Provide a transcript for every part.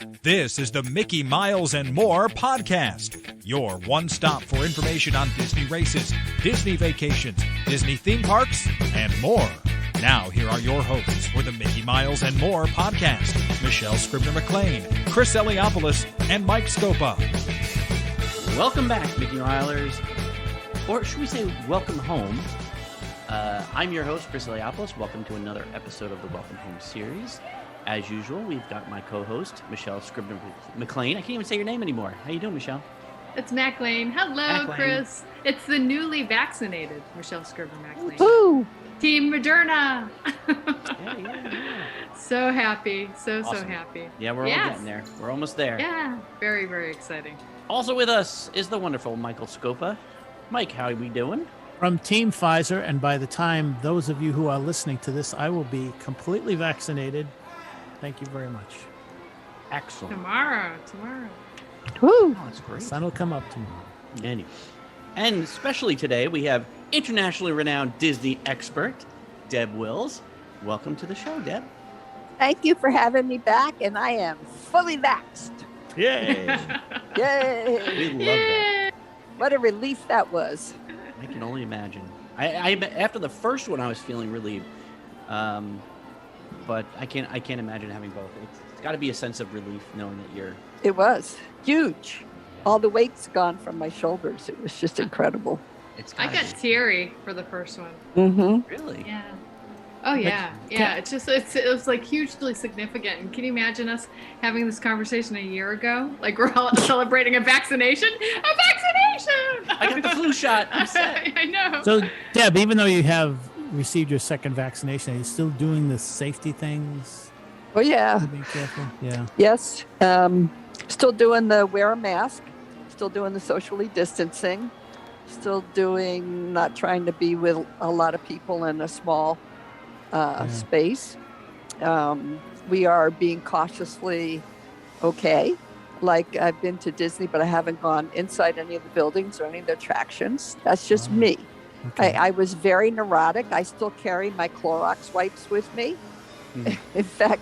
This is the Mickey Miles and More podcast, your one-stop for information on Disney races, Disney vacations, Disney theme parks, and more. Now, here are your hosts for the Mickey Miles and More podcast, Michelle Scribner-McLean, Chris Eliopoulos, and Mike Scopa. Welcome back, Mickey Milers, or should we say welcome home. I'm your host, Chris Eliopoulos. Welcome to another episode of the Welcome Home series. As usual, we've got my co-host, Michelle Scribner-McLean. I can't even say your name anymore. How you doing, Michelle? It's Mac Lane. Hello, Chris. It's the newly vaccinated Michelle Scribner-McLean. Woo! Team Moderna. Yeah. So happy. So Awesome. happy. Yeah, we're all getting there. We're almost there. Yeah, very, very exciting. Also with us is the wonderful Michael Scopa. Mike, how are we doing? From Team Pfizer, and by the time those of you who are listening to this, I will be completely vaccinated. Thank you very much. Excellent. Tomorrow. Woo! Oh, that's great. The sun will come up tomorrow. Anyway. And especially today, we have internationally renowned Disney expert, Deb Wills. Welcome to the show, Deb. Thank you for having me back, and I am fully vaxxed. Yay! Yay! We love that. What a relief that was. I can only imagine. I after the first one, I was feeling relieved, but I can't imagine having both. It's got to be a sense of relief knowing that you're. It was huge. All the weight's gone from my shoulders. It was just incredible. I got teary for the first one. Mm-hmm. Really. Yeah. Oh yeah, yeah. It was like hugely significant. And can you imagine us having this conversation a year ago? Like we're all celebrating a vaccination. A vaccination! I got the flu shot. I'm set. I know. So, Deb, even though you have received your second vaccination, are you still doing the safety things? Oh yeah. Be careful. Yeah. Yes. Still doing the wear a mask. Still doing the socially distancing. Still doing not trying to be with a lot of people in a small space. We are being cautiously okay. Like I've been to Disney, but I haven't gone inside any of the buildings or any of the attractions. That's just me. Okay. I was very neurotic. I still carry my Clorox wipes with me. In fact,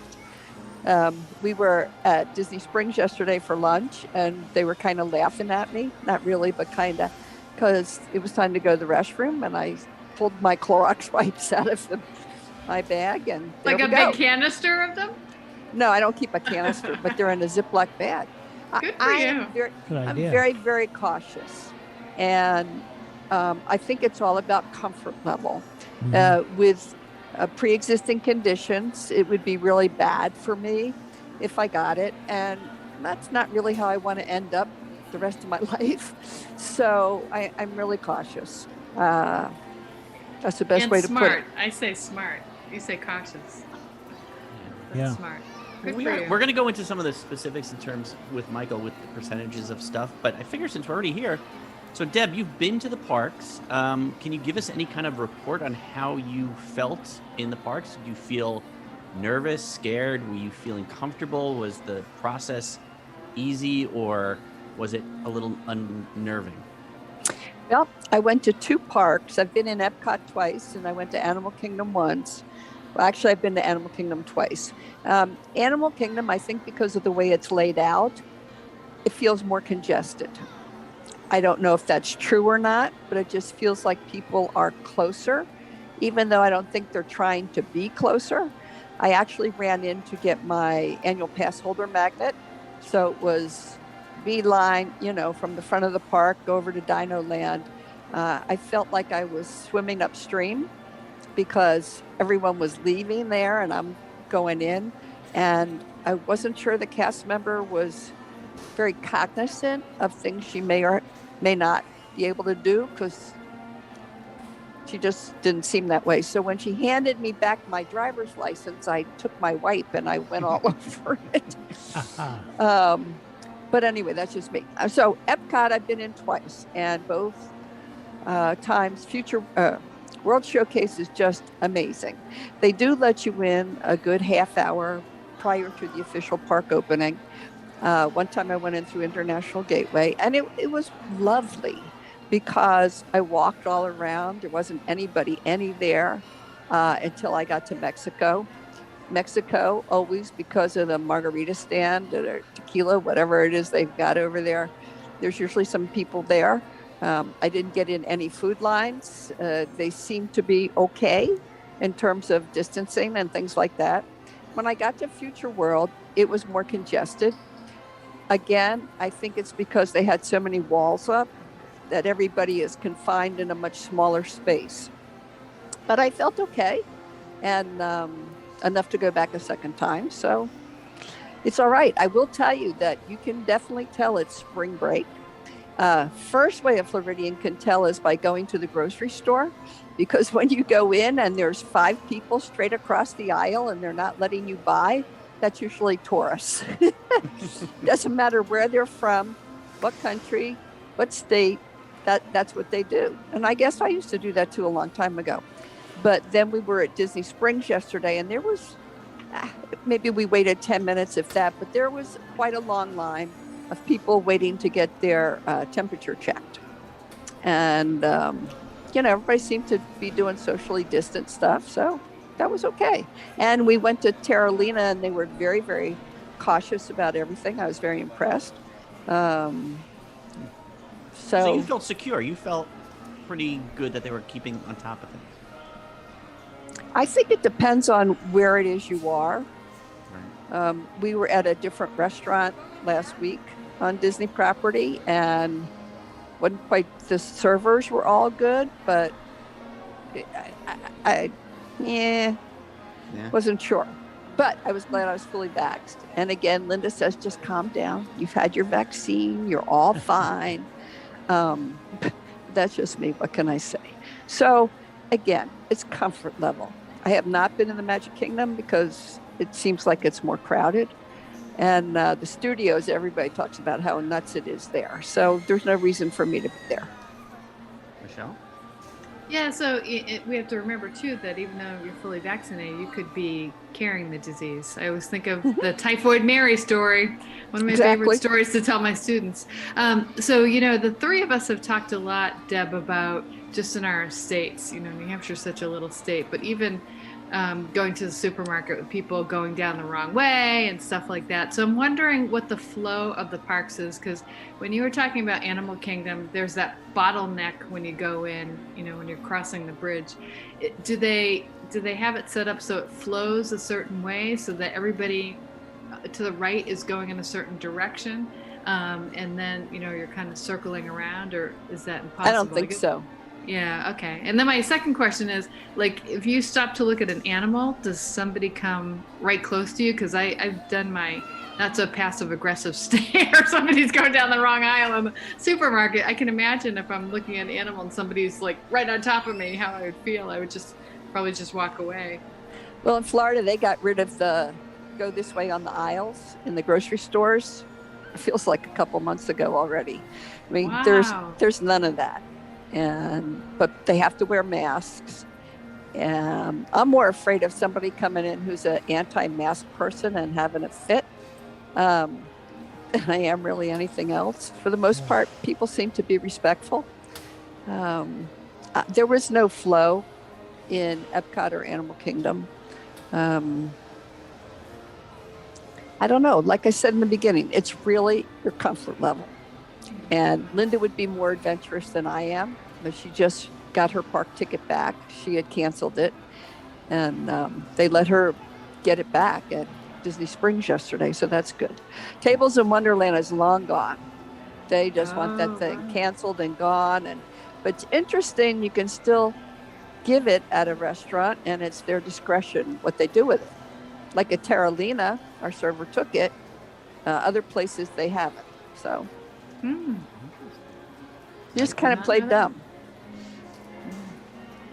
we were at Disney Springs yesterday for lunch, and they were kind of laughing at me. Not really, but kind of, because it was time to go to the restroom, and I pulled my Clorox wipes out of my bag, and there like a we go. big canister of them? No, I don't keep a canister, but they're in a Ziploc bag. Good for you. I'm very, very cautious. And I think it's all about comfort level. With pre-existing conditions, it would be really bad for me if I got it. And that's not really how I want to end up the rest of my life. So I'm really cautious. That's the best way to put it. I say smart. You say cautious. That's Yeah. smart. Good We're for you. going to go into some of the specifics in terms with Michael with the percentages of stuff, but I figure since we're already here, so Deb, you've been to the parks. Can you give us any kind of report on how you felt in the parks? Did you feel nervous, scared? Were you feeling comfortable? Was the process easy, or was it a little unnerving? Well, I went to 2 parks. I've been in Epcot twice, and I went to Animal Kingdom once. Well, actually, I've been to Animal Kingdom twice. Animal Kingdom, I think because of the way it's laid out, it feels more congested. I don't know if that's true or not, but it just feels like people are closer, even though I don't think they're trying to be closer. I actually ran in to get my annual pass holder magnet. So it was beeline, from the front of the park over to Dino Land. I felt like I was swimming upstream because everyone was leaving there and I'm going in. And I wasn't sure the cast member was very cognizant of things she may or may not be able to do because she just didn't seem that way. So when she handed me back my driver's license, I took my wipe and I went all over it. But anyway, that's just me. So Epcot, I've been in twice, and both times Future World Showcase is just amazing. They do let you in a good half hour prior to the official park opening. One time I went in through International Gateway, and it was lovely because I walked all around. There wasn't anybody there until I got to Mexico. Mexico, always because of the margarita stand or tequila, whatever it is they've got over there. There's usually some people there. I didn't get in any food lines. They seem to be okay in terms of distancing and things like that. When I got to Future World, it was more congested. Again, I think it's because they had so many walls up that everybody is confined in a much smaller space. But I felt okay, and enough to go back a second time. So it's all right. I will tell you that you can definitely tell it's spring break. First way a Floridian can tell is by going to the grocery store, because when you go in and there's 5 people straight across the aisle and they're not letting you buy, that's usually tourists. Doesn't matter where they're from, what country, what state, that's what they do. And I guess I used to do that too a long time ago. But then we were at Disney Springs yesterday, and there was, maybe we waited 10 minutes, if that, but there was quite a long line of people waiting to get their temperature checked. And, everybody seemed to be doing socially distant stuff, so that was okay. And we went to Terra Luna, and they were very, very cautious about everything. I was very impressed. So you felt secure. You felt pretty good that they were keeping on top of things. I think it depends on where it is you are. Right. We were at a different restaurant last week on Disney property, and wasn't quite, the servers were all good, but I wasn't sure. But I was glad I was fully vaxxed. And again, Linda says, just calm down. You've had your vaccine. You're all fine. That's just me. What can I say? So again, it's comfort level. I have not been in the Magic Kingdom because it seems like it's more crowded. And the studios, everybody talks about how nuts it is there. So there's no reason for me to be there. Michelle? Yeah, so we have to remember, too, that even though you're fully vaccinated, you could be carrying the disease. I always think of the Typhoid Mary story, one of my favorite stories to tell my students. So, the 3 of us have talked a lot, Deb, about just in our states. New Hampshire's such a little state, but even going to the supermarket with people going down the wrong way and stuff like that. So I'm wondering what the flow of the parks is, because when you were talking about Animal Kingdom, there's that bottleneck when you go in, when you're crossing the bridge. Do they have it set up so it flows a certain way so that everybody to the right is going in a certain direction, and then you're kind of circling around, or is that impossible? I don't think so. Yeah, okay. And then my second question is, if you stop to look at an animal, does somebody come right close to you? Because I've done my not so passive aggressive stare. Somebody's going down the wrong aisle in the supermarket. I can imagine if I'm looking at an animal and somebody's right on top of me, how I would feel. I would probably just walk away. Well, in Florida, they got rid of the go this way on the aisles in the grocery stores. It feels like a couple months ago already. I mean, Wow. there's none of that. But they have to wear masks. And I'm more afraid of somebody coming in who's an anti-mask person and having a fit than I am really anything else. For the most part, people seem to be respectful. There was no flow in Epcot or Animal Kingdom. I don't know. Like I said in the beginning, it's really your comfort level. And Linda would be more adventurous than I am, but she just got her park ticket back. She had canceled it, and they let her get it back at Disney Springs yesterday, so that's good. Tables in Wonderland is long gone. They just want that thing canceled and gone. But it's interesting, you can still give it at a restaurant, and it's their discretion what they do with it. Like at Terra Luna, our server took it. Other places, they haven't. So just kind of played dumb.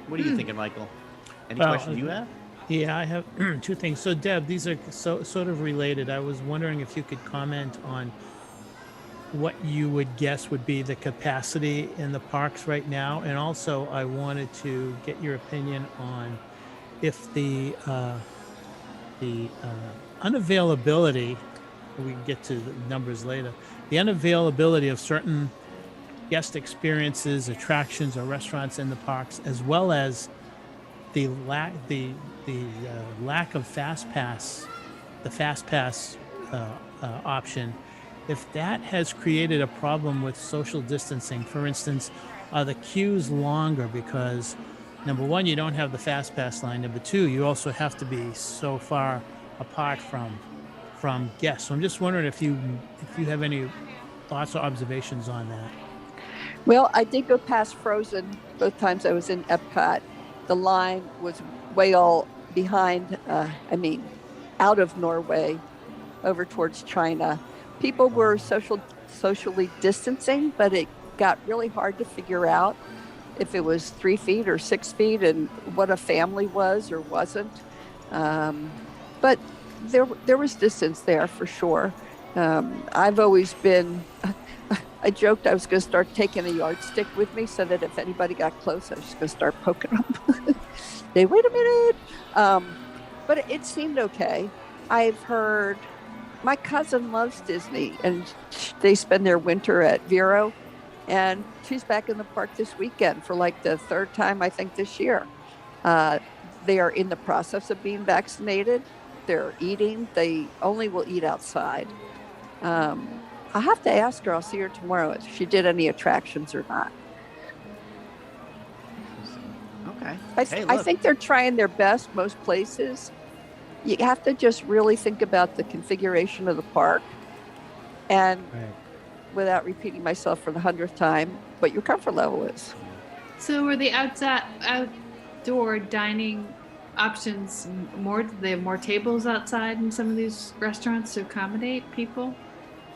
What are you thinking, Michael? Any questions you have? Yeah, I have 2 things. So, Deb, these are sort of related. I was wondering if you could comment on what you would guess would be the capacity in the parks right now. And also, I wanted to get your opinion on if the unavailability, we can get to the numbers later, the unavailability of certain guest experiences, attractions, or restaurants in the parks, as well as the lack of fast pass, the fast pass option, if that has created a problem with social distancing. For instance, are the queues longer because, number one, you don't have the fast pass line. Number two, you also have to be so far apart from guests. So I'm just wondering if you have any thoughts or observations on that. Well, I did go past Frozen both times I was in Epcot. The line was way all behind, out of Norway, over towards China. People were socially distancing, but it got really hard to figure out if it was 3 feet or 6 feet and what a family was or wasn't. But there was distance there for sure. I've always been, I joked I was going to start taking a yardstick with me so that if anybody got close, I was just going to start poking them. They, wait a minute. But it seemed okay. I've heard, my cousin loves Disney and they spend their winter at Vero, and she's back in the park this weekend for like the third time, I think, this year. They are in the process of being vaccinated. They're eating. They only will eat outside. I'll have to ask her. I'll see her tomorrow if she did any attractions or not. Okay. I think they're trying their best most places. You have to just really think about the configuration of the park and without repeating myself for the 100th time, what your comfort level is. So were the outdoor dining options more? Do they have more tables outside in some of these restaurants to accommodate people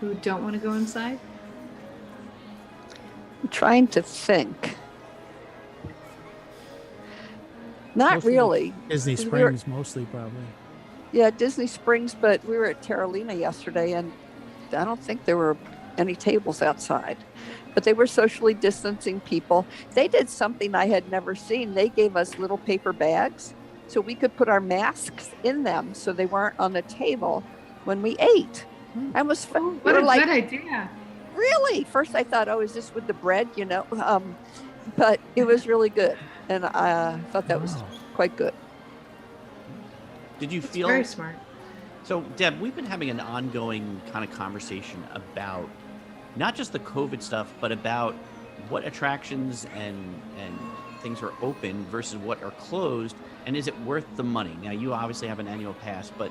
who don't want to go inside? I'm trying to think. Not Mostly really. Disney Springs, mostly probably. Yeah, Disney Springs, but we were at Terralina yesterday, and I don't think there were any tables outside. But they were socially distancing people. They did something I had never seen. They gave us little paper bags so we could put our masks in them so they weren't on the table when we ate. I was fun. What a good idea. Really? First I thought, is this with the bread, but it was really good. And I thought that was quite good. Did you That's feel very smart? So, Deb, we've been having an ongoing kind of conversation about not just the COVID stuff, but about what attractions and things are open versus what are closed, and is it worth the money? Now, you obviously have an annual pass, but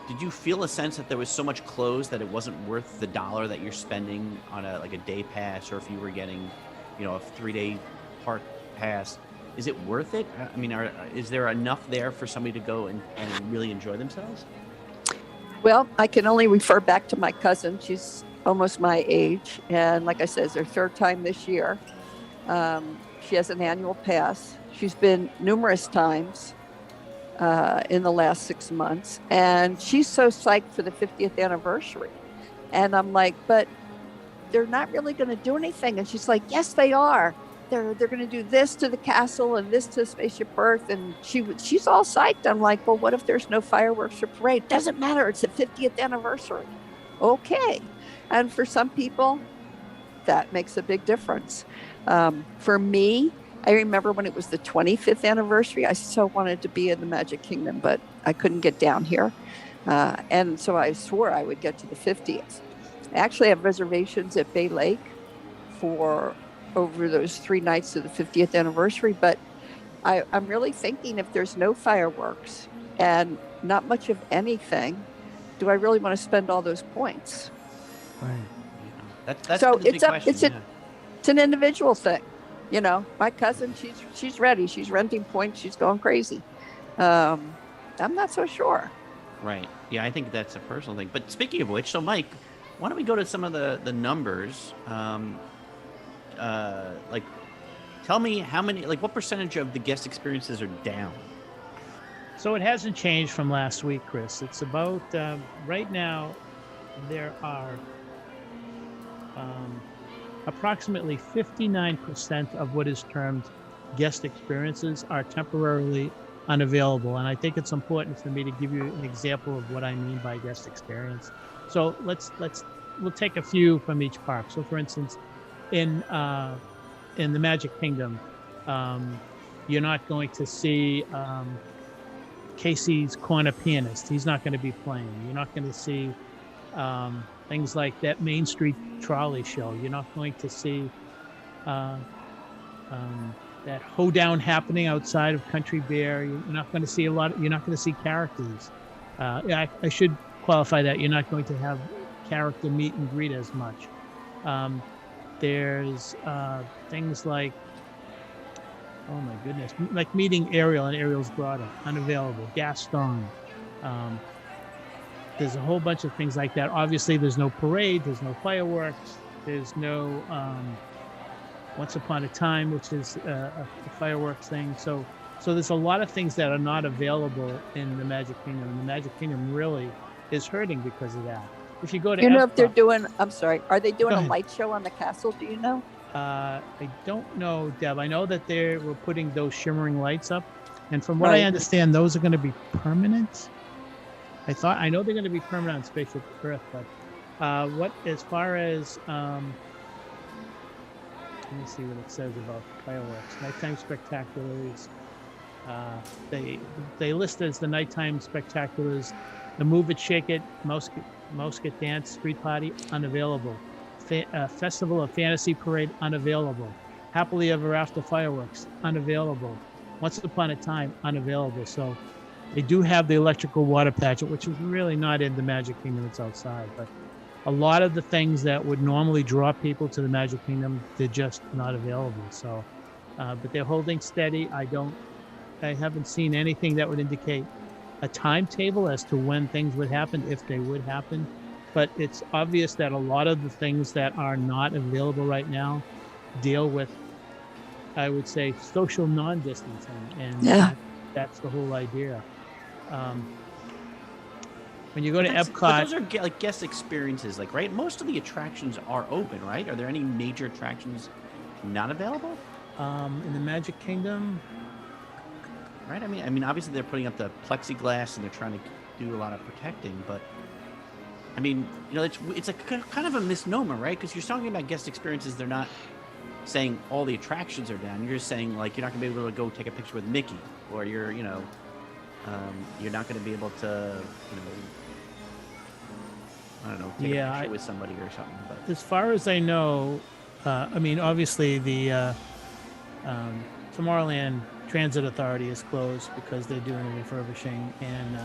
did you feel a sense that there was so much closed that it wasn't worth the dollar that you're spending on a day pass, or if you were getting, a 3-day park pass? Is it worth it? I mean, is there enough there for somebody to go and really enjoy themselves? Well, I can only refer back to my cousin. She's almost my age. And like I said, it's her third time this year. She has an annual pass. She's been numerous times in the last 6 months. And she's so psyched for the 50th anniversary. And I'm like, but they're not really going to do anything. And she's like, yes, they are. They're going to do this to the castle and this to Spaceship Earth. And she's all psyched. I'm like, well, what if there's no fireworks or parade? Doesn't matter. It's the 50th anniversary. Okay. And for some people, that makes a big difference. For me, I remember when it was the 25th anniversary, I so wanted to be in the Magic Kingdom, but I couldn't get down here. And so I swore I would get to the 50th. I actually have reservations at Bay Lake for over those 3 nights of the 50th anniversary. But I'm really thinking if there's no fireworks and not much of anything, do I really want to spend all those points? Right. That's so the big question. It's an individual thing. My cousin, she's ready. She's renting points. She's going crazy. I'm not so sure. Right. Yeah, I think that's a personal thing. But speaking of which, so Mike, why don't we go to some of the numbers? Tell me how many, what percentage of the guest experiences are down? So it hasn't changed from last week, Chris. It's about, right now, there are approximately 59% of what is termed guest experiences are temporarily unavailable. And I think it's important for me to give you an example of what I mean by guest experience. So we'll take a few from each park. So for instance, in the Magic Kingdom, You're not going to see Casey's Corner Pianist. He's not going to be playing. You're not going to see things like that Main Street Trolley Show. You're not going to see that hoedown happening outside of Country Bear. You're not going to see you're not going to see characters. I should qualify that. You're not going to have character meet and greet as much. There's things like, oh my goodness, like meeting Ariel in Ariel's grotto, unavailable. Gaston. There's a whole bunch of things like that. Obviously, there's no parade, there's no fireworks, there's no Once Upon a Time, which is a fireworks thing. So there's a lot of things that are not available in the Magic Kingdom. And the Magic Kingdom really is hurting because of that. If you go to if they're doing, I'm sorry, are they doing a light show on the castle? Do you know? I don't know, Deb. I know that they were putting those shimmering lights up. And from what I understand, those are going to be permanent. I know they're going to be permanent on Spaceship Earth, but as far as, let me see what it says about fireworks. Nighttime spectaculars. They list as the nighttime spectaculars, the Move It, Shake It, Mosket Dance, Street Party, unavailable. Festival of Fantasy Parade, unavailable. Happily Ever After fireworks, unavailable. Once Upon a Time, unavailable. So they do have the electrical water pageant, which is really not in the Magic Kingdom, it's outside. But a lot of the things that would normally draw people to the Magic Kingdom, they're just not available. So, but they're holding steady. I haven't seen anything that would indicate a timetable as to when things would happen, if they would happen. But it's obvious that a lot of the things that are not available right now deal with, I would say, social non-distancing. And that's the whole idea. When you go to Epcot... But those are like guest experiences, like, right? Most of the attractions are open, right? Are there any major attractions not available? In the Magic Kingdom... Right? I mean, obviously they're putting up the plexiglass and they're trying to do a lot of protecting, but I mean, it's a kind of a misnomer, right? Because you're talking about guest experiences. They're not saying all the attractions are down. You're just saying, like, you're not going to be able to go take a picture with Mickey, or you're not going to be able to, I don't know, take a picture with somebody or something. But as far as I know, I mean, obviously the Tomorrowland Transit Authority is closed because they're doing a refurbishing and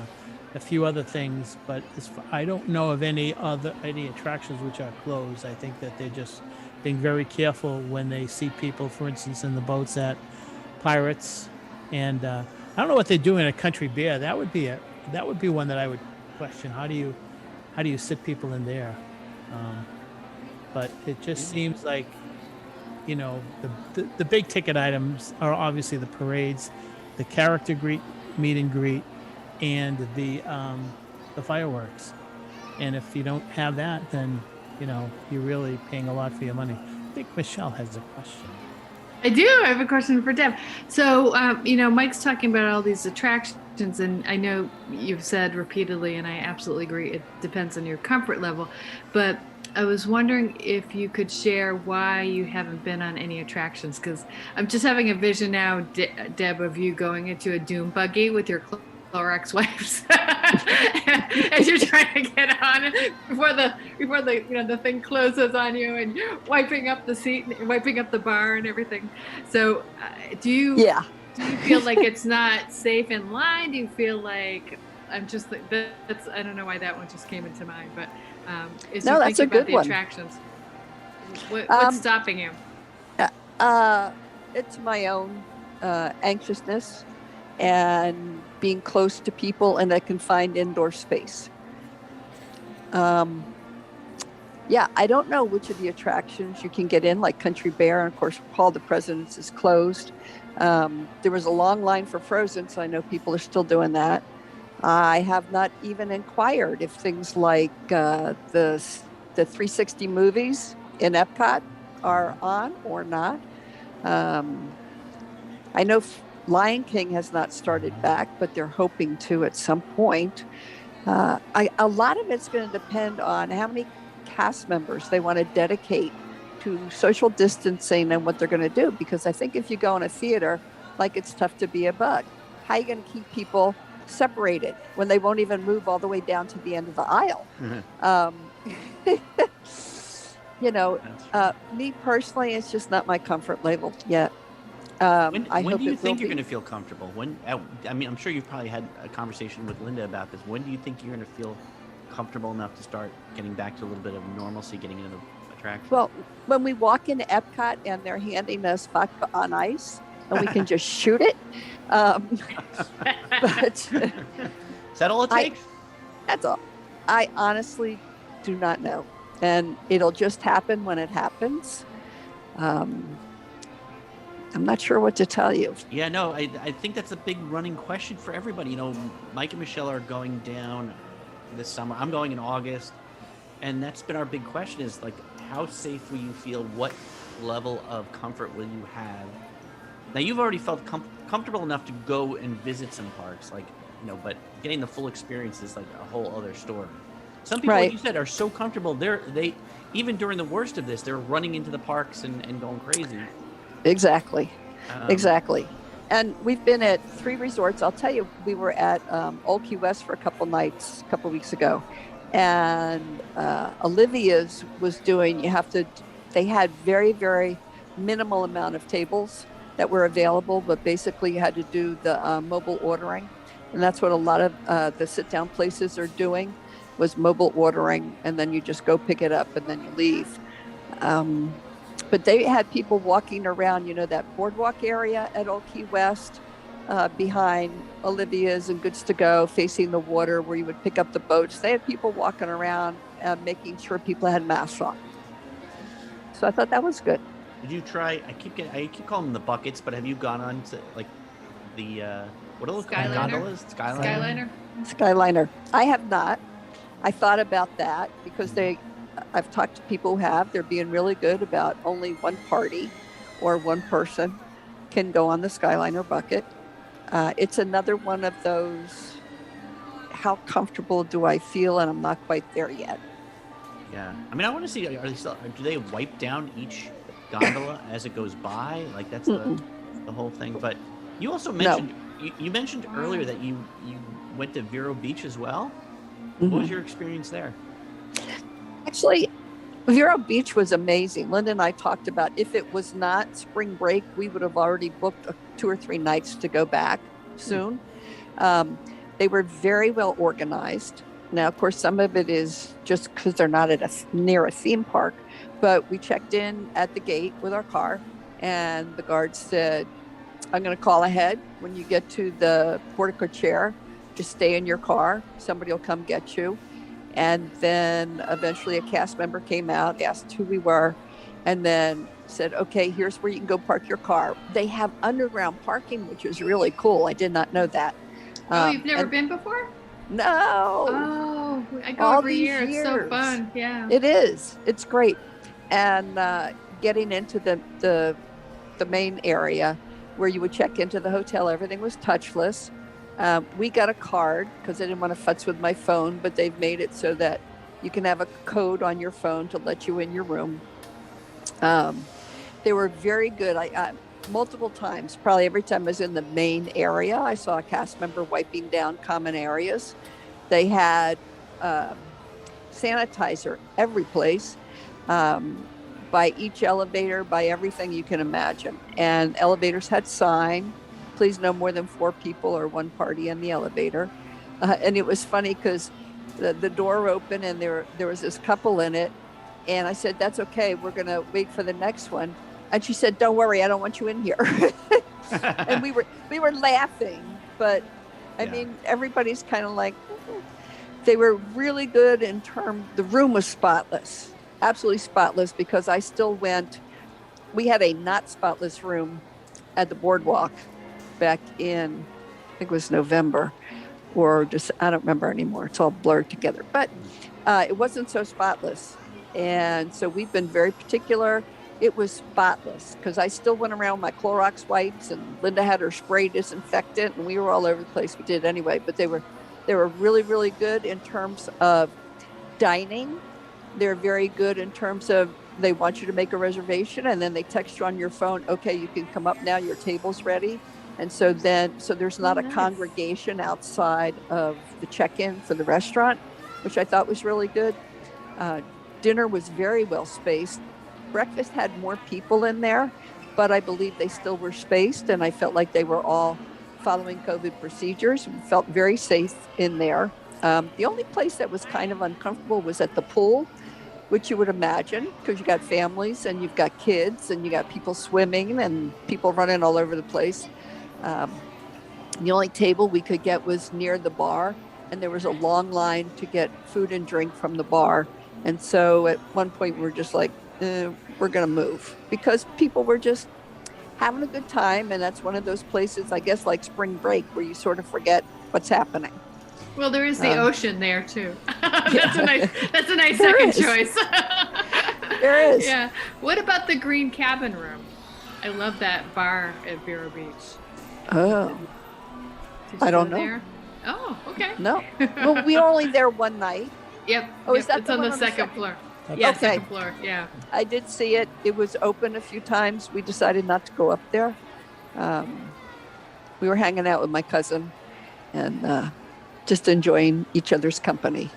a few other things, but I don't know of any attractions which are closed. I think that they're just being very careful when they see people, for instance, in the boats at Pirates, and I don't know what they're doing at Country Bear. That would be one that I would question. How do you sit people in there? But it just seems like, the big ticket items are obviously the parades, the character meet and greet, and the fireworks. And if you don't have that, then you're really paying a lot for your money. I think Michelle has a question. I do. I have a question for Deb. So, Mike's talking about all these attractions, and I know you've said repeatedly, and I absolutely agree, it depends on your comfort level, but I was wondering if you could share why you haven't been on any attractions, because I'm just having a vision now, Deb, of you going into a doom buggy with your Clorox wipes as you're trying to get on it before the thing closes on you, and wiping up the seat and wiping up the bar and everything. So, do you feel like it's not safe in line? Do you feel like I don't know why that one just came into mind, but that's a good one. Attractions. What's stopping you? It's my own anxiousness and being close to people in a confined indoor space. I don't know which of the attractions you can get in, like Country Bear, and of course Hall of the Presidents is closed. There was a long line for Frozen, so I know people are still doing that. I have not even inquired if things like the 360 movies in Epcot are on or not. I know Lion King has not started back, but they're hoping to at some point. A lot of it's going to depend on how many cast members they want to dedicate to social distancing and what they're going to do. Because I think if you go in a theater, like it's tough to be a bug. How are you going to keep people separated when they won't even move all the way down to the end of the aisle? Me personally, it's just not my comfort level yet. When do you think you're going to feel comfortable? I'm sure you've probably had a conversation with Linda about this. When do you think you're going to feel comfortable enough to start getting back to a little bit of normalcy, getting into the attraction? Well, when we walk into Epcot and they're handing us vodka on ice and we can just shoot it. But is that all it takes? That's all. I honestly do not know. And it'll just happen when it happens. I'm not sure what to tell you. Yeah, no, I think that's a big running question for everybody. Mike and Michelle are going down this summer. I'm going in August. And that's been our big question is, like, how safe will you feel? What level of comfort will you have? Now, you've already felt comfortable enough to go and visit some parks, but getting the full experience is like a whole other story. Some people, like you said, are so comfortable. They even during the worst of this, they're running into the parks and going crazy. Exactly. Exactly. And we've been at 3 resorts. I'll tell you, we were at Old Key West for a couple nights, a couple weeks ago. And Olivia's was doing, they had very, very minimal amount of tables that were available, but basically you had to do the mobile ordering. And that's what a lot of the sit-down places are doing, was mobile ordering, and then you just go pick it up and then you leave. But they had people walking around, that boardwalk area at Old Key West, behind Olivia's and Goods to Go, facing the water where you would pick up the boats. They had people walking around, making sure people had masks on. So I thought that was good. Did you try? I keep calling them the buckets, but have you gone on to like the what are those called? Gondolas? Skyliner. I have not. I thought about that because I've talked to people who have. They're being really good about only one party or one person can go on the Skyliner bucket. It's another one of those, how comfortable do I feel? And I'm not quite there yet. Yeah. I want to see, do they wipe down each gondola as it goes by? Like that's the whole thing. But you also mentioned, you mentioned earlier that you went to Vero Beach as well. Mm-hmm. What was your experience there? Actually, Vero Beach was amazing. Linda and I talked about if it was not spring break, we would have already booked 2 or 3 nights to go back soon. They were very well organized. Now, of course, some of it is just because they're not near a theme park, but we checked in at the gate with our car and the guard said, I'm going to call ahead. When you get to the portico chair, just stay in your car. Somebody will come get you. And then eventually a cast member came out, asked who we were, and then said, okay, here's where you can go park your car. They have underground parking, which is really cool. I did not know that. Oh, you've never been before? No. Oh, I go every year. It's so fun. Yeah. It is. It's great. And getting into the main area where you would check into the hotel, everything was touchless. We got a card because I didn't want to futz with my phone, but they've made it so that you can have a code on your phone to let you in your room. They were very good. I multiple times, probably every time I was in the main area, I saw a cast member wiping down common areas. They had sanitizer every place, by each elevator, by everything you can imagine. And elevators had sign, please no more than 4 people or 1 party in the elevator. And it was funny because the door opened and there was this couple in it. And I said, that's okay. We're going to wait for the next one. And she said, don't worry, I don't want you in here. And we were laughing, but I mean, everybody's kind of like, they were really good in terms, the room was spotless, absolutely spotless, because I still we had a not spotless room at the boardwalk back in, I think it was November or just, I don't remember anymore. It's all blurred together, but it wasn't so spotless. And so we've been very particular. It was spotless because I still went around with my Clorox wipes and Linda had her spray disinfectant and we were all over the place. We did anyway, but they were really, really good in terms of dining. They're very good in terms of they want you to make a reservation and then they text you on your phone, okay, you can come up now, your table's ready. And so there's not a nice. congregation outside of the check-in for the restaurant, which I thought was really good. Dinner was very well spaced. Breakfast had more people in there, but I believe they still were spaced, and I felt like they were all following COVID procedures. We felt very safe in there. The only place that was kind of uncomfortable was at the pool, which you would imagine, because you got families and you've got kids and you got people swimming and people running all over the place. The only table we could get was near the bar, and there was a long line to get food and drink from the bar. And so at one point we were just like, we're going to move, because people were just having a good time. And that's one of those places, I guess, like spring break, where you sort of forget what's happening. Well, there is the ocean there too. That's Yeah. a nice There second is. choice. There is. Yeah. What about the Green Cabin Room? I love that bar at Vero Beach. Oh, Did you I don't go know. there? Oh, okay. no. Well, we were only there one night. Yep. Oh, yep. is that it's the on one the on the second second? floor. Okay. Yeah, Okay. second floor. Yeah. I did see it. It was open a few times. We decided not to go up there. We were hanging out with my cousin and just enjoying each other's company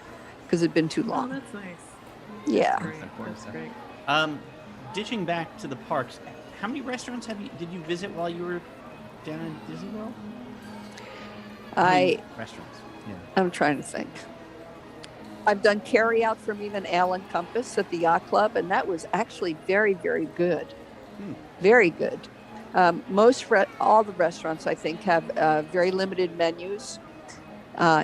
because it'd been too Oh, long. that's nice. Yeah. Great. important That's great. Ditching back to the parks, how many restaurants did you visit while you were down in Disney World? How many restaurants. Yeah. I'm trying to think. I've done carry out from even Allen Compass at the Yacht Club, and that was actually very, very good. Very good. All the restaurants, I think, have very limited menus.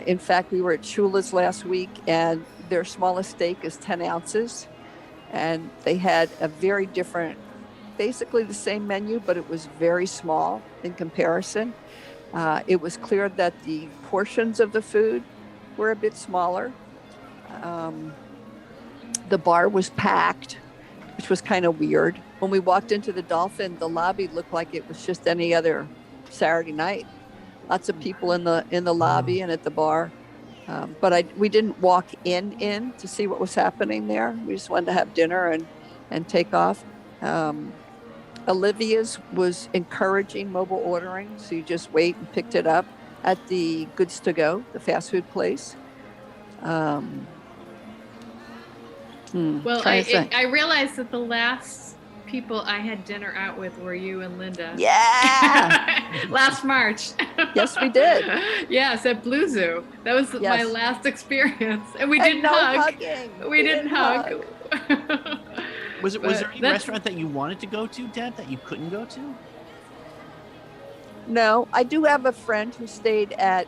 In fact, we were at Shula's last week, and their smallest steak is 10 ounces. And they had a very different, basically the same menu, but it was very small in comparison. It was clear that the portions of the food were a bit smaller. The bar was packed, which was kind of weird. When we walked into the Dolphin, the lobby looked like it was just any other Saturday night. Lots of people in the lobby and at the bar. But we didn't walk in to see what was happening there. We just wanted to have dinner and take off. Olivia's was encouraging mobile ordering, so you just wait and picked it up at the Goods to Go, the fast food place. Well, trying to think. I realized that the last people I had dinner out with were you and Linda. Yeah. Last March. Yes, we did. Yes, at Blue Zoo. That was my Yes. last experience, and we And didn't no hug. hugging. We didn't hug. Was there any that's- restaurant that you wanted to go to, Deb, that you couldn't go to? No, I do have a friend who stayed at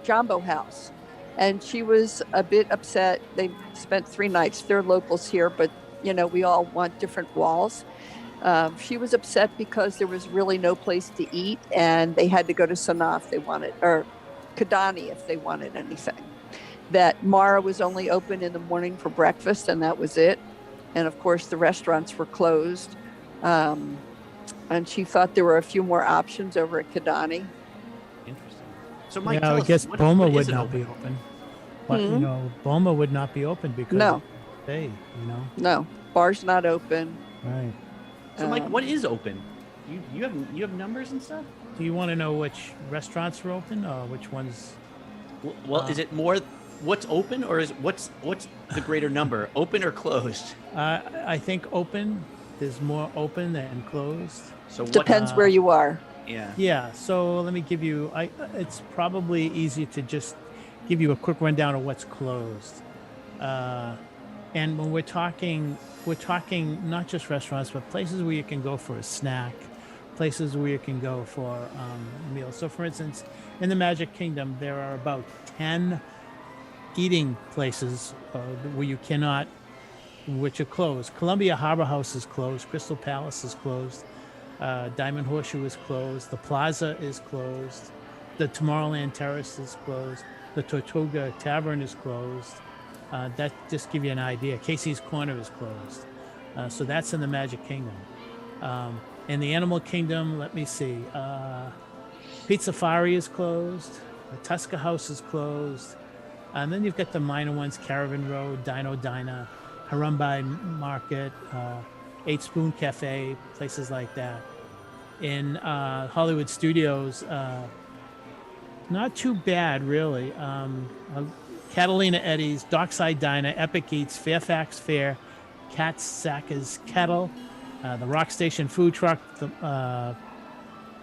Jumbo House, and she was a bit upset. They spent 3 nights. They're locals here, but we all want different walls. She was upset because there was really no place to eat, and they had to go to Sanaa if they wanted, or Kidani if they wanted anything. That Mara was only open in the morning for breakfast, and that was it. And of course, the restaurants were closed. And she thought there were a few more options over at Kidani. Interesting. So, Mike, Yeah, tell I us, guess what Boma would isn't not be open. But Hmm? Boma would not be open because No. of the day, No, bar's not open. Right. So, Mike, what Um, is open? You have numbers and stuff? Do you want to know which restaurants are open or which ones? Well, is it more what's open, or is what's the greater number, open or closed? I think open. There's more open than closed. So what? Depends where you are. Yeah. Yeah. So let me give you. It's probably easy to just give you a quick rundown of what's closed. And when we're talking not just restaurants, but places where you can go for a snack, places where you can go for meals. So, for instance, in the Magic Kingdom, there are about 10 eating places which are closed. Columbia Harbor House is closed. Crystal Palace is closed. Diamond Horseshoe is closed. The Plaza is closed. The Tomorrowland Terrace is closed. The Tortuga Tavern is closed. That just give you an idea. Casey's Corner is closed. So that's in the Magic Kingdom. In the Animal Kingdom, let me see. Pizza Safari is closed. The Tusker House is closed. And then you've got the minor ones, Caravan Road, Dino Diner, Harambe Market, Eight Spoon Cafe, places like that. in Hollywood Studios. Not too bad, really. Catalina Eddie's, Dockside Diner, Epic Eats, Fairfax Fair, Cat's Sacker's Kettle, the Rock Station Food Truck, the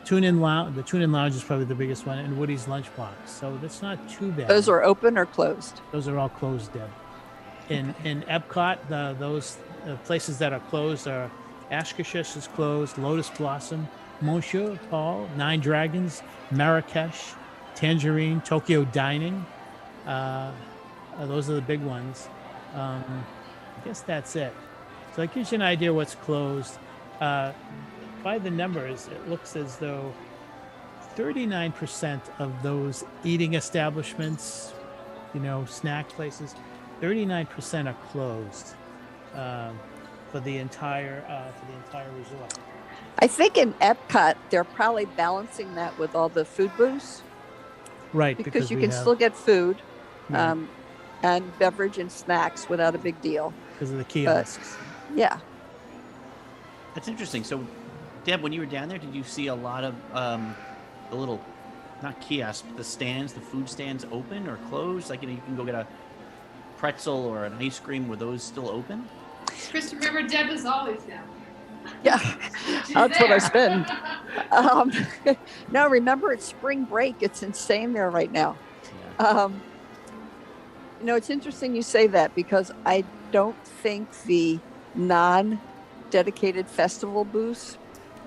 Tune-In Lounge. The Tune-In Lounge is probably the biggest one, and Woody's Lunchbox. So that's not too bad. Those are open or closed? Those are all closed, Deb. In Epcot, those places that are closed are Ashkashish is closed, Lotus Blossom, Monsieur Paul, Nine Dragons, Marrakesh, Tangerine, Tokyo Dining. Those are the big ones. I guess that's it. So that gives you an idea what's closed. By the numbers, it looks as though 39% of those eating establishments, snack places, 39% are closed for the entire resort. I think in Epcot, they're probably balancing that with all the food booths. Right. Because you can still get food and beverage and snacks without a big deal. Because of the kiosks. Yeah. That's interesting. So, Deb, when you were down there, did you see a lot of the little, not kiosks, but the stands, the food stands open or closed? Like, you can go get a pretzel or an ice cream. Were those still open? Chris, remember, Deb is always down. Yeah, that's what I spend. No, remember, it's spring break. It's insane there right now. Yeah. It's interesting you say that because I don't think the non-dedicated festival booths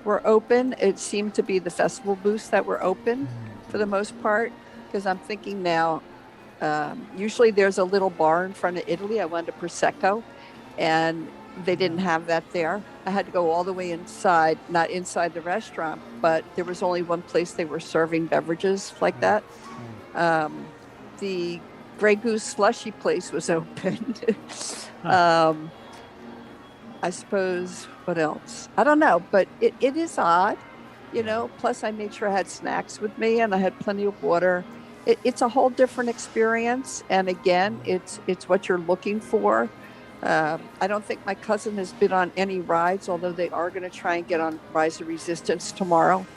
were open. It seemed to be the festival booths that were open for the most part, because I'm thinking now, usually there's a little bar in front of Italy. I went to Prosecco, and they didn't have that there. I had to go all the way inside, not inside the restaurant, but there was only one place they were serving beverages like that. The Grey Goose slushy place was open. I suppose, what else? I don't know, but it is odd, plus I made sure I had snacks with me and I had plenty of water. It's a whole different experience. And again, it's what you're looking for. I don't think my cousin has been on any rides, although they are going to try and get on Rise of Resistance tomorrow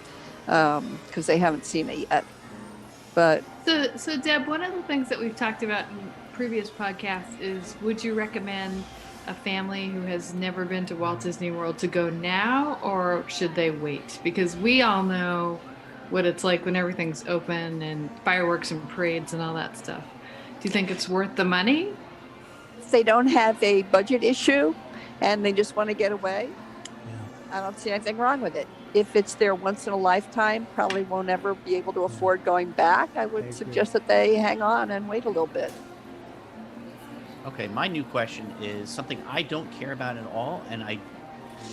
because they haven't seen it yet. But so Deb, one of the things that we've talked about in previous podcasts is, would you recommend a family who has never been to Walt Disney World to go now, or should they wait? Because we all know what it's like when everything's open and fireworks and parades and all that stuff. Do you think it's worth the money? They don't have a budget issue and they just want to get away. I don't see anything wrong with it. If it's their once in a lifetime, probably won't ever be able to afford going back, I would suggest that they hang on and wait a little bit. Okay, my new question is something I don't care about at all, and I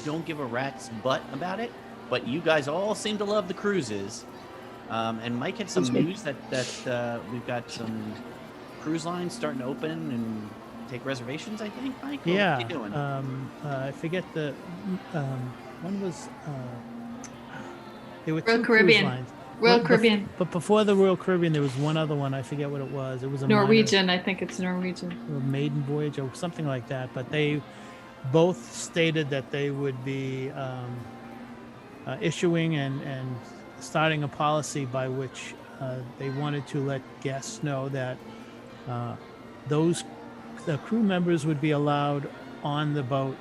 don't give a rat's butt about it, but you guys all seem to love the cruises. And Mike had some news that we've got some cruise lines starting to open and take reservations, I think, Mike? Yeah. What are you doing? I forget the one was there were Royal two Caribbean. cruise lines. Royal Caribbean. But before the Royal Caribbean, there was one other one. I forget what it was. It was a Norwegian. I think it's Norwegian. Minor, maiden voyage or something like that. But they both stated that they would be issuing and starting a policy by which they wanted to let guests know that the crew members would be allowed on the boat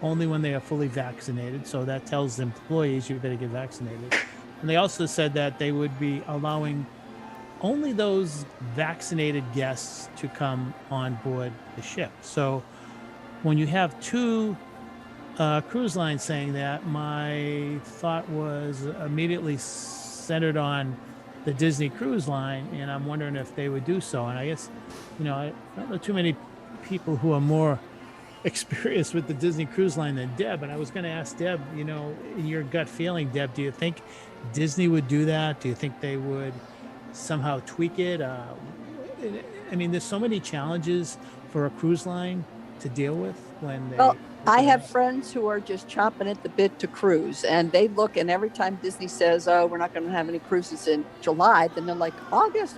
only when they are fully vaccinated. So that tells the employees you better get vaccinated. And they also said that they would be allowing only those vaccinated guests to come on board the ship. So when you have two cruise lines saying that, my thought was immediately centered on the Disney Cruise Line, and I'm wondering if they would do so. And I guess, I don't know too many people who are more experienced with the Disney Cruise Line than Deb. And I was going to ask Deb, in your gut feeling, Deb, do you think Disney would do that? Do you think they would somehow tweak it? I mean, there's so many challenges for a cruise line to deal with when they... Well, I have friends who are just chomping at the bit to cruise, and they look, and every time Disney says, oh, we're not going to have any cruises in July, then they're like, August,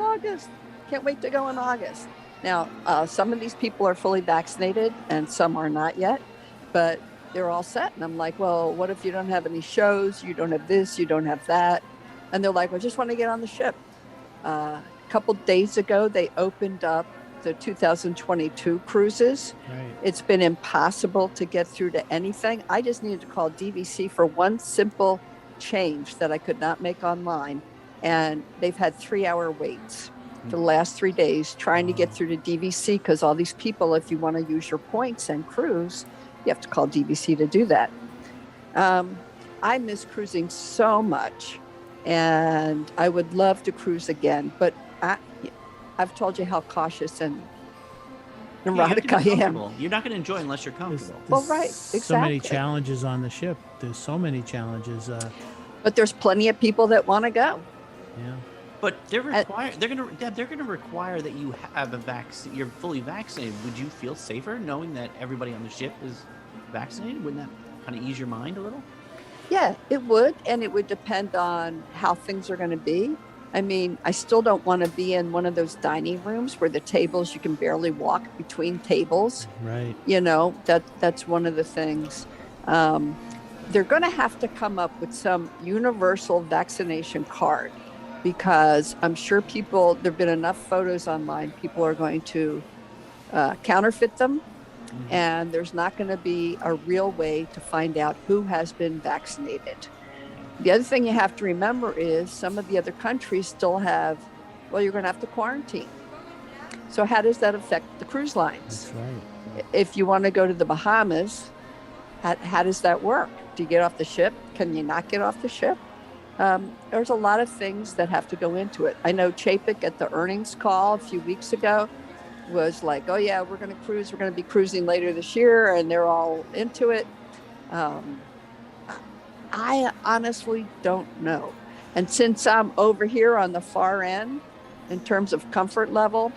can't wait to go in August. Now, some of these people are fully vaccinated and some are not yet, but they're all set. And I'm like, well, what if you don't have any shows? You don't have this, you don't have that. And they're like, well, I just want to get on the ship. A couple days ago, they opened up the 2022 cruises. Right. It's been impossible to get through to anything. I just needed to call DVC for one simple change that I could not make online. And they've had 3-hour waits for the last 3 days trying to get through to DVC, because all these people, if you want to use your points and cruise, you have to call DVC to do that. I miss cruising so much, and I would love to cruise again, but I've told you how cautious and neurotic I am. You're not going to enjoy unless you're comfortable. Well, right, exactly. So many challenges on the ship. There's so many challenges. But there's plenty of people that want to go. Yeah. But they're going to require that you have a vaccine. You're fully vaccinated. Would you feel safer knowing that everybody on the ship is vaccinated? Wouldn't that kind of ease your mind a little? Yeah, it would, and it would depend on how things are going to be. I mean, I still don't want to be in one of those dining rooms where the tables, you can barely walk between tables. Right. You know, that's one of the things. They're going to have to come up with some universal vaccination card, because I'm sure there've been enough photos online, people are going to counterfeit them. Mm-hmm. And there's not going to be a real way to find out who has been vaccinated. The other thing you have to remember is some of the other countries still have, well, you're going to have to quarantine. So how does that affect the cruise lines? That's right. If you want to go to the Bahamas, how does that work? Do you get off the ship? Can you not get off the ship? There's a lot of things that have to go into it. I know Chapek at the earnings call a few weeks ago was like, oh yeah, we're going to cruise. We're going to be cruising later this year. And they're all into it. I honestly don't know. And since I'm over here on the far end, in terms of comfort level,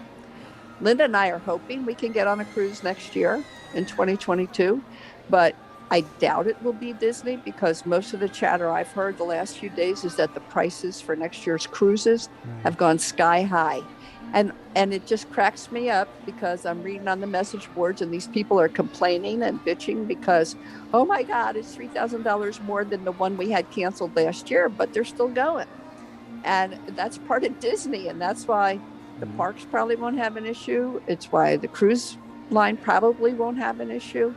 Linda and I are hoping we can get on a cruise next year in 2022, but I doubt it will be Disney, because most of the chatter I've heard the last few days is that the prices for next year's cruises have gone sky high. And it just cracks me up, because I'm reading on the message boards and these people are complaining and bitching because, oh my God, it's $3,000 more than the one we had canceled last year, but they're still going. And that's part of Disney. And that's why the parks probably won't have an issue. It's why the cruise line probably won't have an issue,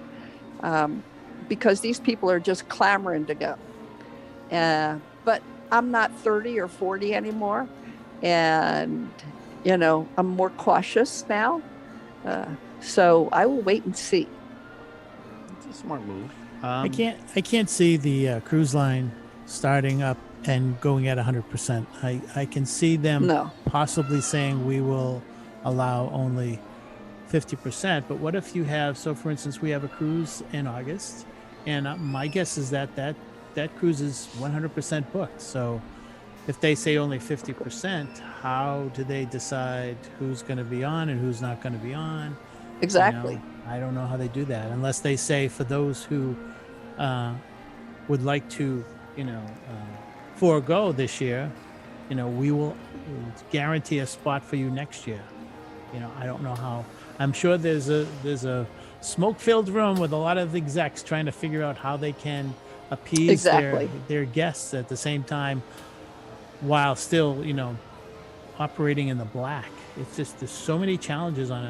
because these people are just clamoring to go. But I'm not 30 or 40 anymore. And you know, I'm more cautious now. So I will wait and see. It's a smart move. I can't see the cruise line starting up and going at 100%. I can see them possibly saying we will allow only 50%. But what if you have, so for instance, we have a cruise in August, and my guess is that cruise is 100% booked. So if they say only 50%, how do they decide who's going to be on and who's not going to be on? Exactly. You know, I don't know how they do that, unless they say for those who would like to, forego this year, we will guarantee a spot for you next year. I don't know how. I'm sure there's a smoke-filled room with a lot of execs trying to figure out how they can appease their guests at the same time, while still, operating in the black. It's just, there's so many challenges on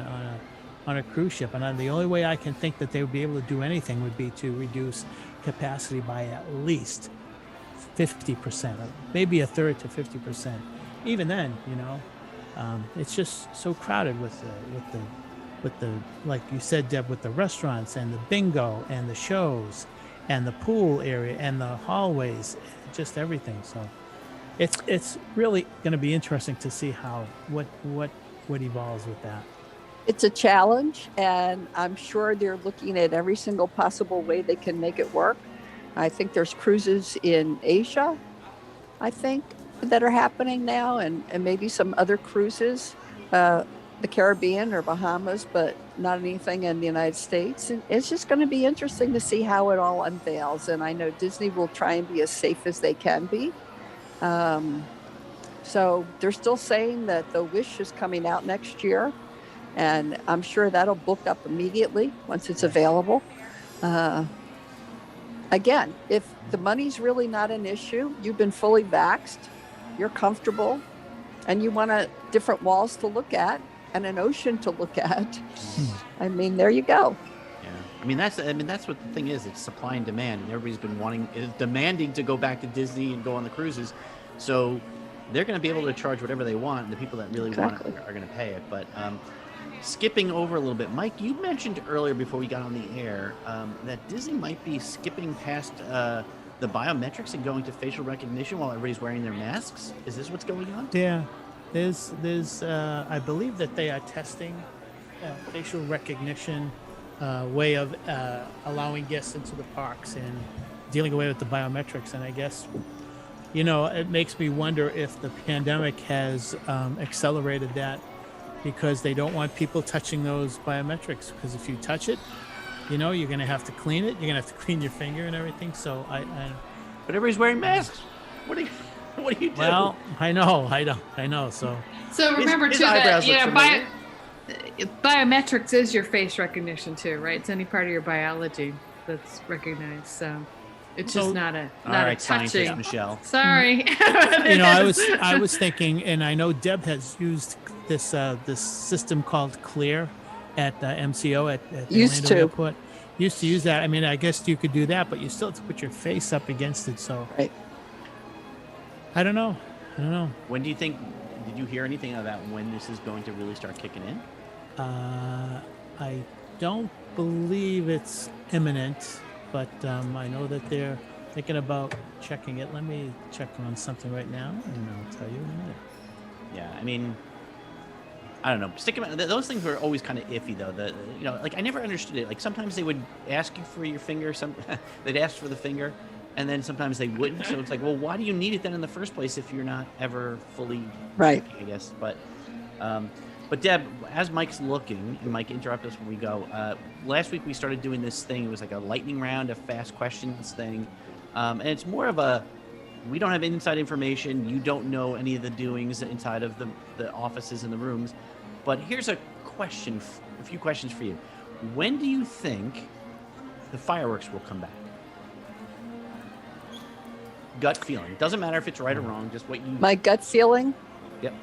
a cruise ship, and the only way I can think that they would be able to do anything would be to reduce capacity by at least 50%, or maybe a third to 50%. Even then, it's just so crowded with the like you said, Deb, with the restaurants and the bingo and the shows and the pool area and the hallways, just everything. So it's really going to be interesting to see what evolves with that. It's a challenge, and I'm sure they're looking at every single possible way they can make it work. I think there's cruises in Asia, that are happening now, and maybe some other cruises, the Caribbean or Bahamas, but not anything in the United States. And it's just going to be interesting to see how it all unveils. And I know Disney will try and be as safe as they can be. So they're still saying that the Wish is coming out next year, and I'm sure that'll book up immediately once it's available. again, if the money's really not an issue, you've been fully vaxxed, you're comfortable, and you want different walls to look at and an ocean to look at, I mean, there you go. Yeah, I mean that's what the thing is. It's supply and demand, and everybody's been demanding to go back to Disney and go on the cruises, so they're going to be able to charge whatever they want, and the people that really want it are going to pay it. But skipping over a little bit, Mike, you mentioned earlier before we got on the air that Disney might be skipping past the biometrics and going to facial recognition while everybody's wearing their masks. Is this what's going on? Yeah, there's I believe that they are testing facial recognition way of allowing guests into the parks and dealing away with the biometrics. And I guess, it makes me wonder if the pandemic has accelerated that, because they don't want people touching those biometrics, because if you touch it, you're going to have to clean it. You're going to have to clean your finger and everything. So But everybody's wearing masks. What do you do? Well, I know. So remember his too that eyebrows look familiar. biometrics is your face recognition too, right? It's any part of your biology that's recognized. So it's just not a scientist touching. Michelle. Sorry. I was thinking, and I know Deb has used this system called Clear at MCO at the Orlando Airport. Used to use that. I mean, I guess you could do that, but you still have to put your face up against it. So right. I don't know. When do you think? Did you hear anything about when this is going to really start kicking in? I don't believe it's imminent, but I know that they're thinking about checking it. Let me check on something right now, and I'll tell you in a minute. Yeah, I mean, I don't know. Those things were always kind of iffy, though. I never understood it. Like sometimes they would ask you for your finger. They'd ask for the finger, and then sometimes they wouldn't. So it's like, well, why do you need it then in the first place if you're not ever fully right? Checking, I guess. But Deb, as Mike's looking, and Mike, interrupt us when we go. Last week we started doing this thing. It was like a lightning round, a fast questions thing, and it's more of a. We don't have inside information. You don't know any of the doings inside of the offices and the rooms. But here's a few questions for you. When do you think the fireworks will come back? Gut feeling. Doesn't matter if it's right or wrong, just what you... My gut feeling? Yep.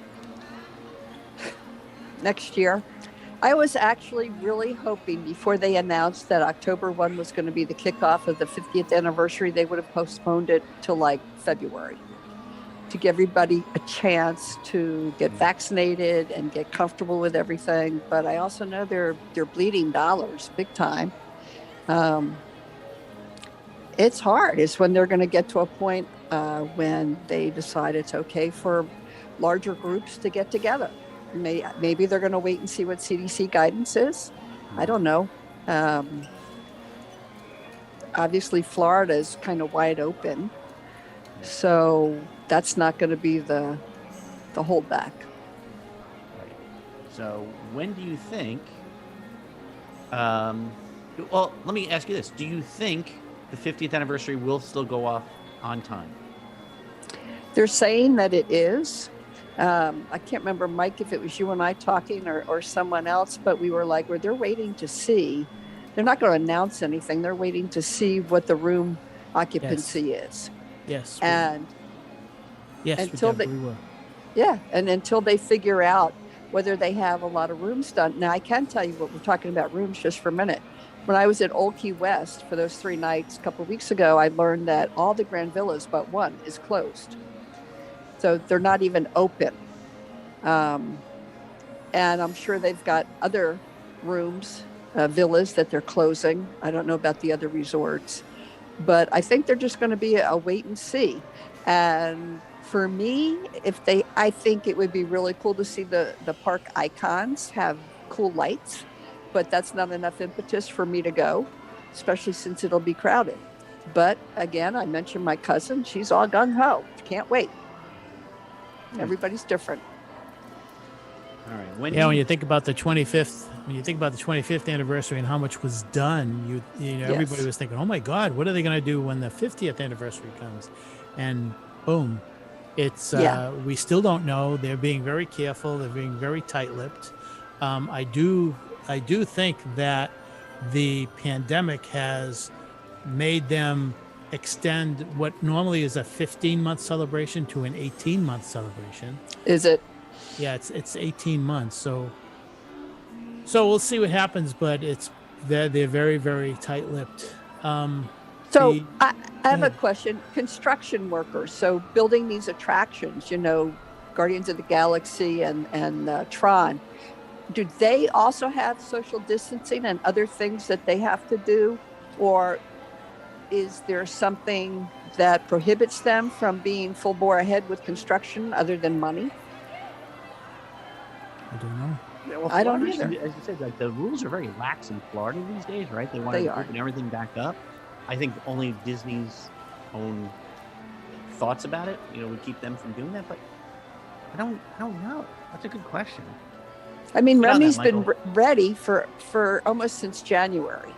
Next year. I was actually really hoping before they announced that October 1 was going to be the kickoff of the 50th anniversary, they would have postponed it to like February to give everybody a chance to get vaccinated and get comfortable with everything. But I also know they're bleeding dollars big time. It's hard. It's when they're going to get to a point when they decide it's okay for larger groups to get together. Maybe they're going to wait and see what CDC guidance is. I don't know. Obviously, Florida is kind of wide open. So that's not going to be the holdback. Right. So when do you think... well, let me ask you this. Do you think the 50th anniversary will still go off on time? They're saying that it is. I can't remember, Mike, if it was you and I talking or someone else, but we were like, they're waiting to see. They're not going to announce anything. They're waiting to see what the room occupancy is. Yes. And until they figure out whether they have a lot of rooms done. Now, I can tell you what we're talking about rooms just for a minute. When I was at Old Key West for those 3 nights a couple of weeks ago, I learned that all the Grand Villas but one is closed. So they're not even open. And I'm sure they've got other rooms, villas that they're closing. I don't know about the other resorts. But I think they're just going to be a wait and see. And for me, I think it would be really cool to see the park icons have cool lights, but that's not enough impetus for me to go, especially since it'll be crowded. But again, I mentioned my cousin. She's all gung-ho. Can't wait. Everybody's different. All right. When you think about the 25th anniversary and how much was done, everybody was thinking, oh my God, what are they going to do when the 50th anniversary comes? And boom, it's we still don't know. They're being very careful. They're being very tight-lipped. I do think that the pandemic has made them extend what normally is a 15-month celebration to an 18-month celebration. Is it? Yeah, it's 18 months. So we'll see what happens, but they're very, very tight-lipped. So I have a question. Construction workers, so building these attractions, Guardians of the Galaxy and Tron, do they also have social distancing and other things that they have to do? Or is there something that prohibits them from being full bore ahead with construction other than money? I don't know. Yeah, well, I don't Florida's, either. As you said, like the rules are very lax in Florida these days, right? They want They to are. open everything back up. I think only Disney's own thoughts about it, would keep them from doing that. But I don't know. That's a good question. I mean, Get on that, Remy's been Michael. ready for almost since January,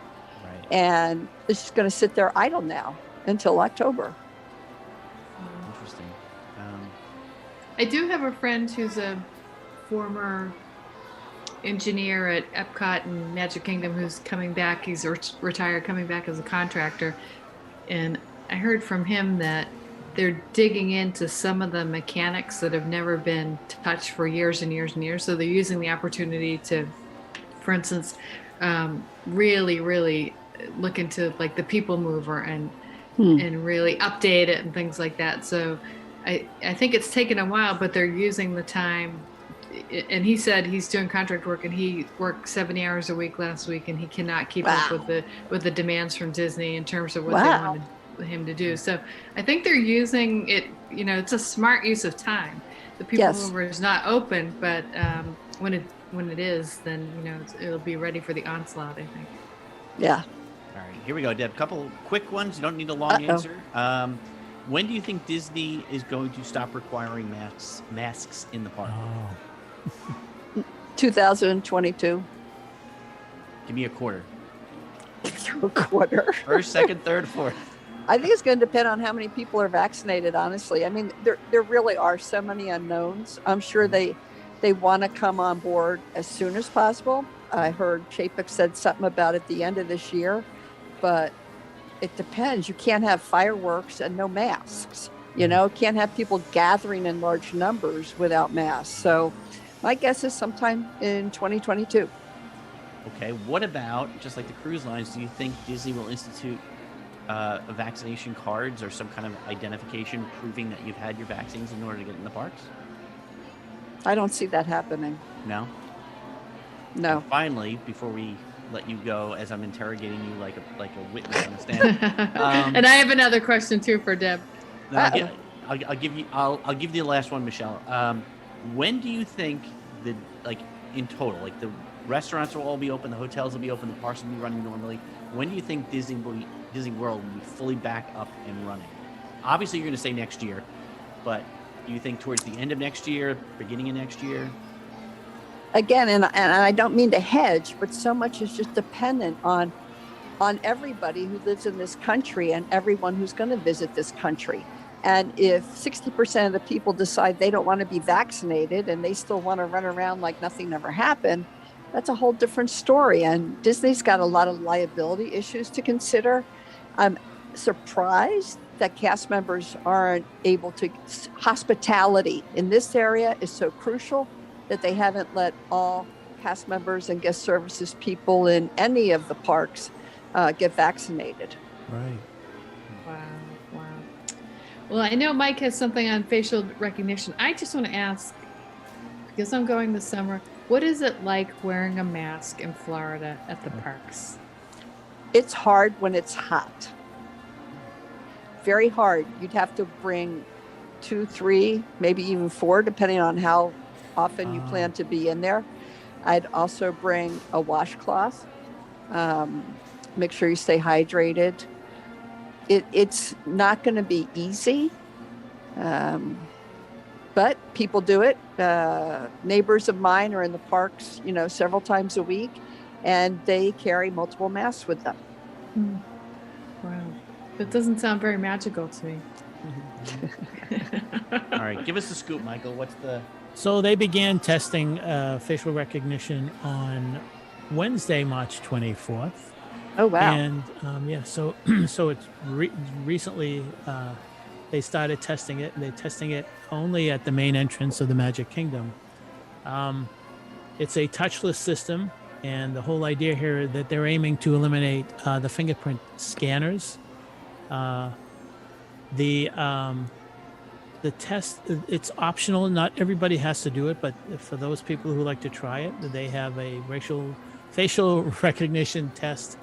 Right. and it's just going to sit there idle now until October. Interesting. I do have a friend who's a former engineer at Epcot and Magic Kingdom who's coming back. He's retired, coming back as a contractor. And I heard from him that they're digging into some of the mechanics that have never been touched for years and years and years. So they're using the opportunity to, for instance, really, really look into like the people mover and really update it and things like that. So I think it's taken a while, but they're using the time. And he said he's doing contract work, and he worked 70 hours a week last week, and he cannot keep up with the demands from Disney in terms of what they wanted him to do. So I think they're using it. It's a smart use of time. The people mover is not open, but when it is, then it'll be ready for the onslaught, I think. Yeah. All right, here we go, Deb. Couple quick ones. You don't need a long answer. When do you think Disney is going to stop requiring masks in the park? 2022. Give me a quarter. A quarter. First, second, third, fourth. I think it's going to depend on how many people are vaccinated, honestly. I mean, there really are so many unknowns. I'm sure they want to come on board as soon as possible. I heard Chapek said something about at the end of this year, but it depends. You can't have fireworks and no masks. Can't have people gathering in large numbers without masks. So my guess is sometime in 2022. Okay, what about, just like the cruise lines, do you think Disney will institute vaccination cards or some kind of identification proving that you've had your vaccines in order to get in the parks? I don't see that happening. No? No. And finally, before we let you go, as I'm interrogating you like a witness on the stand. And I have another question too for Deb. No, I'll give you the last one, Michelle. When do you think in total, like the restaurants will all be open, the hotels will be open, the parks will be running normally? When do you think Disney World will be fully back up and running? Obviously, you're going to say next year, but do you think towards the end of next year, beginning of next year? Again, and I don't mean to hedge, but so much is just dependent on everybody who lives in this country and everyone who's going to visit this country. And if 60% of the people decide they don't want to be vaccinated and they still want to run around like nothing ever happened, that's a whole different story. And Disney's got a lot of liability issues to consider. I'm surprised that cast members aren't able to. Hospitality in this area is so crucial that they haven't let all cast members and guest services people in any of the parks get vaccinated. Right. Wow. Well, I know Mike has something on facial recognition. I just want to ask, because I'm going this summer, what is it like wearing a mask in Florida at the parks? It's hard when it's hot. Very hard. You'd have to bring 2, 3, maybe even 4, depending on how often you plan to be in there. I'd also bring a washcloth. Make sure you stay hydrated. It's not going to be easy, but people do it. Neighbors of mine are in the parks, several times a week, and they carry multiple masks with them. Wow. That doesn't sound very magical to me. All right, give us the scoop, Michael. So they began testing facial recognition on Wednesday, March 24th. Oh, wow. And so so it's recently they started testing it, and they're testing it only at the main entrance of the Magic Kingdom. It's a touchless system, and the whole idea here is that they're aiming to eliminate the fingerprint scanners. The test, it's optional. Not everybody has to do it, but for those people who like to try it, they have a facial recognition test.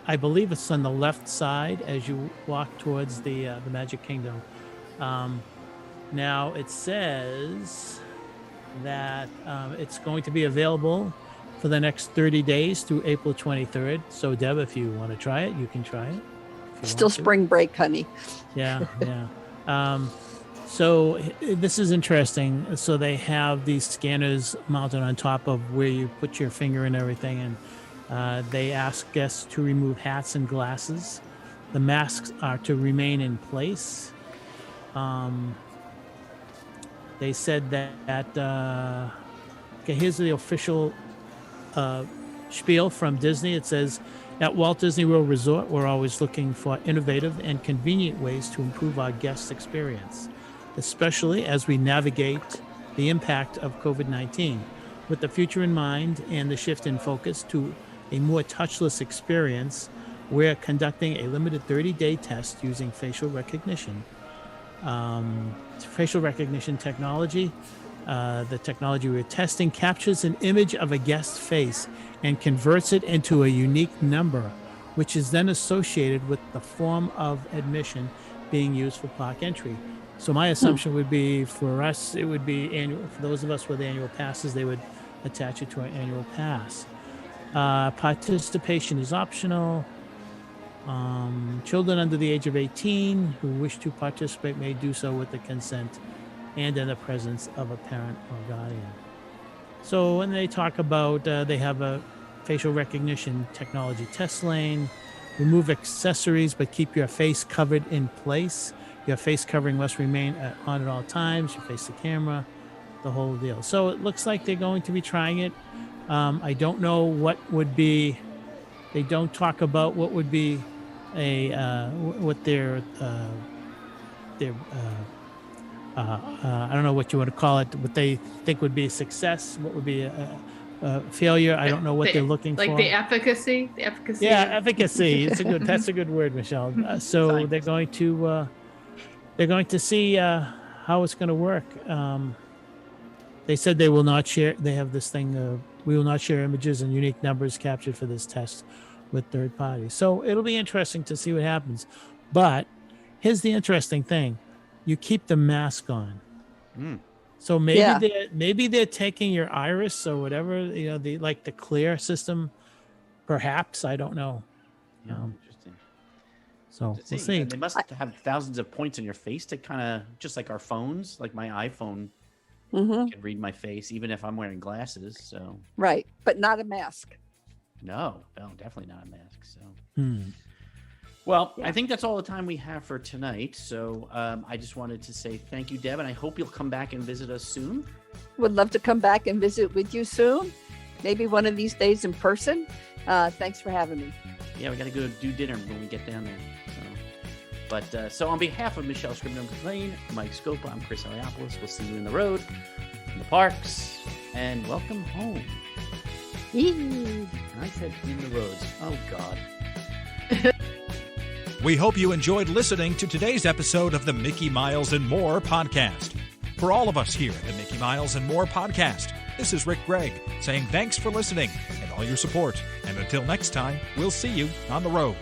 I believe it's on the left side as you walk towards the Magic Kingdom. Now it says that it's going to be available for the next 30 days through April 23rd. So Deb, if you want to try it, you can try it. Still spring break, honey. Yeah. So this is interesting. So they have these scanners mounted on top of where you put your finger and everything, and they ask guests to remove hats and glasses. The masks are to remain in place. They said that okay, here's the official spiel from Disney. It says, at Walt Disney World Resort, we're always looking for innovative and convenient ways to improve our guest experience, especially as we navigate the impact of COVID-19. With the future in mind and the shift in focus to a more touchless experience, we're conducting a limited 30-day test using facial recognition. Facial recognition technology. The technology we're testing captures an image of a guest's face and converts it into a unique number, which is then associated with the form of admission being used for park entry. So my assumption would be for us, it would be annual. For those of us with annual passes, they would attach it to our annual pass. Participation is optional. Children under the age of 18 who wish to participate may do so with the consent and in the presence of a parent or guardian. So when they talk about, they have a facial recognition technology test lane, remove accessories but keep your face covered in place. Your face covering must remain on at all times. You face the camera, the whole deal. So it looks like they're going to be trying it. I don't know what would be, they don't talk about what would be what their I don't know what you want to call it, what they think would be a success, what would be a failure. I don't know what they're looking for. Like the efficacy? The efficacy? Yeah, efficacy. That's a good word, Michelle. So they're going to see how it's going to work. They said they will not share, they have this thing, we will not share images and unique numbers captured for this test with third parties. So it'll be interesting to see what happens. But here's the interesting thing. You keep the mask on. So maybe they're taking your iris or whatever, the clear system, perhaps. I don't know. Interesting. So we'll see. They must have thousands of points on your face to kind of, just like our phones, like my iPhone can read my face even if I'm wearing glasses. So right, but not a mask. No, definitely not a mask. So. Well, I think that's all the time we have for tonight. So I just wanted to say thank you, Deb, and I hope you'll come back and visit us soon. Would love to come back and visit with you soon. Maybe one of these days in person. Thanks for having me. Yeah, we got to go do dinner when we get down there. So on behalf of Michelle Scribner-McLean, Mike Scopa, I'm Chris Eliopoulos. We'll see you in the road, in the parks, and welcome home. I said in the roads. Oh, God. We hope you enjoyed listening to today's episode of the Mickey Miles and More podcast. For all of us here at the Mickey Miles and More podcast, this is Rick Gregg saying thanks for listening and all your support. And until next time, we'll see you on the road.